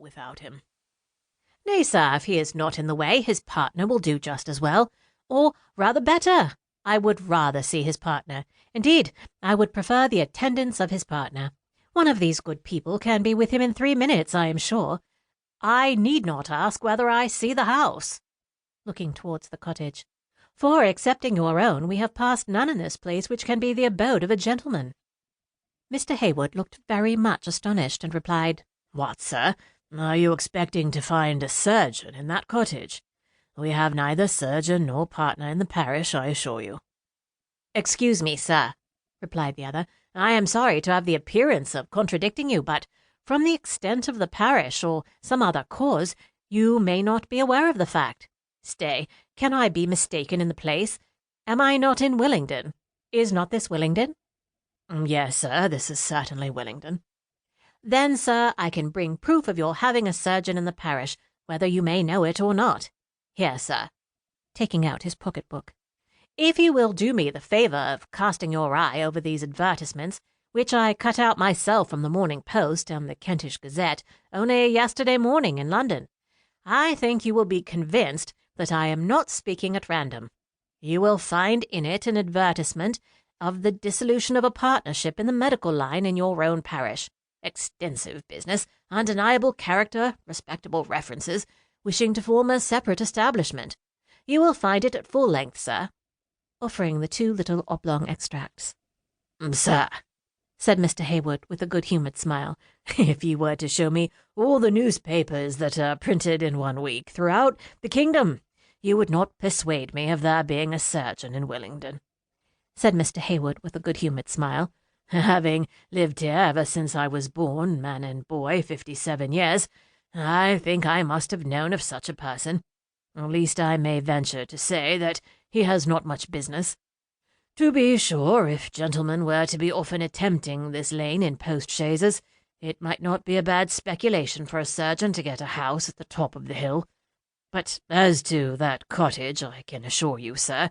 without him." "Nay, sir, if he is not in the way, his partner will do just as well, or rather better. I would rather see his partner. Indeed, I would prefer the attendance of his partner. One of these good people can be with him in 3 minutes, I am sure. I need not ask whether I see the house," looking towards the cottage, "for, excepting your own, we have passed none in this place which can be the abode of a gentleman." Mr. Heywood looked very much astonished, and replied, "What, sir? Are you expecting to find a surgeon in that cottage? We have neither surgeon nor partner in the parish, I assure you." "Excuse me, sir," replied the other. "I am sorry to have the appearance of contradicting you, but from the extent of the parish, or some other cause, you may not be aware of the fact. Stay, can I be mistaken in the place? Am I not in Willingdon? Is not this Willingdon?" "Yes, sir, this is certainly Willingdon." "Then, sir, I can bring proof of your having a surgeon in the parish, whether you may know it or not. Here, sir," taking out his pocket-book. "If you will do me the favour of casting your eye over these advertisements, which I cut out myself from the Morning Post and the Kentish Gazette only yesterday morning in London, I think you will be convinced that I am not speaking at random. You will find in it an advertisement of the dissolution of a partnership in the medical line in your own parish. Extensive business, undeniable character, respectable references, wishing to form a separate establishment. You will find it at full length, sir," offering the 2 little oblong extracts. "Sir," said Mr. Heywood with a good-humoured smile, "if you were to show me all the newspapers that are printed in 1 week throughout the kingdom, you would not persuade me of there being a surgeon in Willingdon," said Mr. Heywood with a good-humoured smile. "Having lived here ever since I was born, man and boy, 57 years, I think I must have known of such a person. At least I may venture to say that he has not much business. To be sure, if gentlemen were to be often attempting this lane in post-chaises, it might not be a bad speculation for a surgeon to get a house at the top of the hill. But as to that cottage, I can assure you, sir,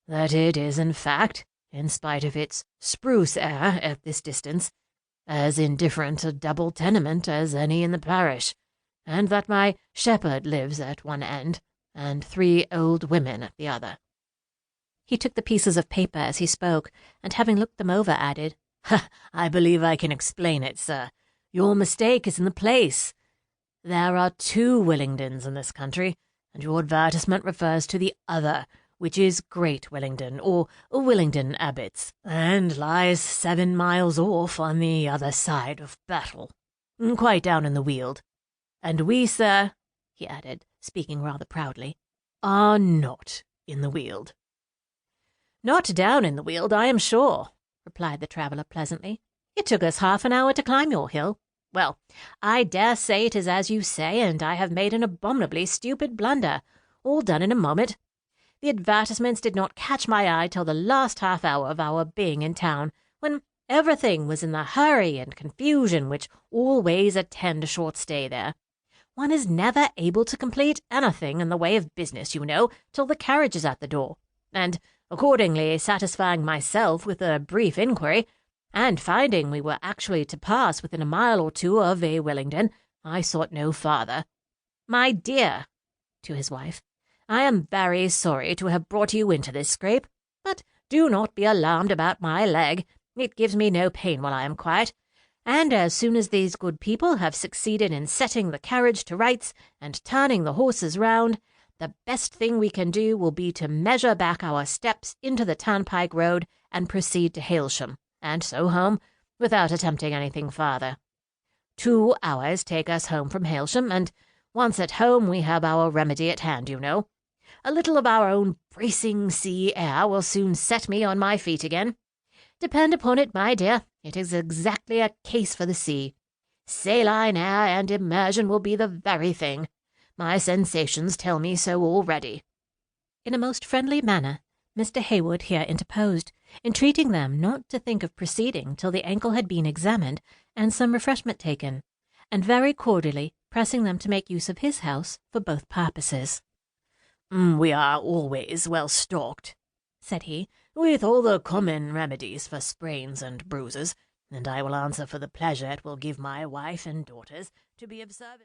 that it is in fact, in spite of its spruce air at this distance, as indifferent a double tenement as any in the parish, and that my shepherd lives at one end, and 3 old women at the other." He took the pieces of paper as he spoke, and having looked them over, added, "I believe I can explain it, sir. Your mistake is in the place. There are 2 Willingdons in this country, and your advertisement refers to the other, which is Great Willingdon, or Willingdon Abbots, and lies 7 miles off on the other side of Battle, quite down in the Weald. And we, sir," he added, speaking rather proudly, "are not in the Weald." "Not down in the Weald, I am sure," replied the traveller pleasantly. "It took us half an hour to climb your hill. Well, I dare say it is as you say, and I have made an abominably stupid blunder, all done in a moment. The advertisements did not catch my eye till the last half hour of our being in town, when everything was in the hurry and confusion which always attend a short stay there. One is never able to complete anything in the way of business, you know, till the carriage is at the door, and accordingly satisfying myself with a brief inquiry, and finding we were actually to pass within a mile or 2 of a Willingdon, I sought no farther. My dear," to his wife, "I am very sorry to have brought you into this scrape, but do not be alarmed about my leg. It gives me no pain while I am quiet, and as soon as these good people have succeeded in setting the carriage to rights and turning the horses round, the best thing we can do will be to measure back our steps into the turnpike road and proceed to Hailsham, and so home, without attempting anything farther. 2 hours take us home from Hailsham, and once at home we have our remedy at hand, you know. A little of our own bracing sea air will soon set me on my feet again. Depend upon it, my dear, it is exactly a case for the sea. Saline air and immersion will be the very thing. My sensations tell me so already." In a most friendly manner, Mr. Heywood here interposed, entreating them not to think of proceeding till the ankle had been examined and some refreshment taken, and very cordially pressing them to make use of his house for both purposes. "We are always well stocked," said he, "with all the common remedies for sprains and bruises, and I will answer for the pleasure it will give my wife and daughters to be observant."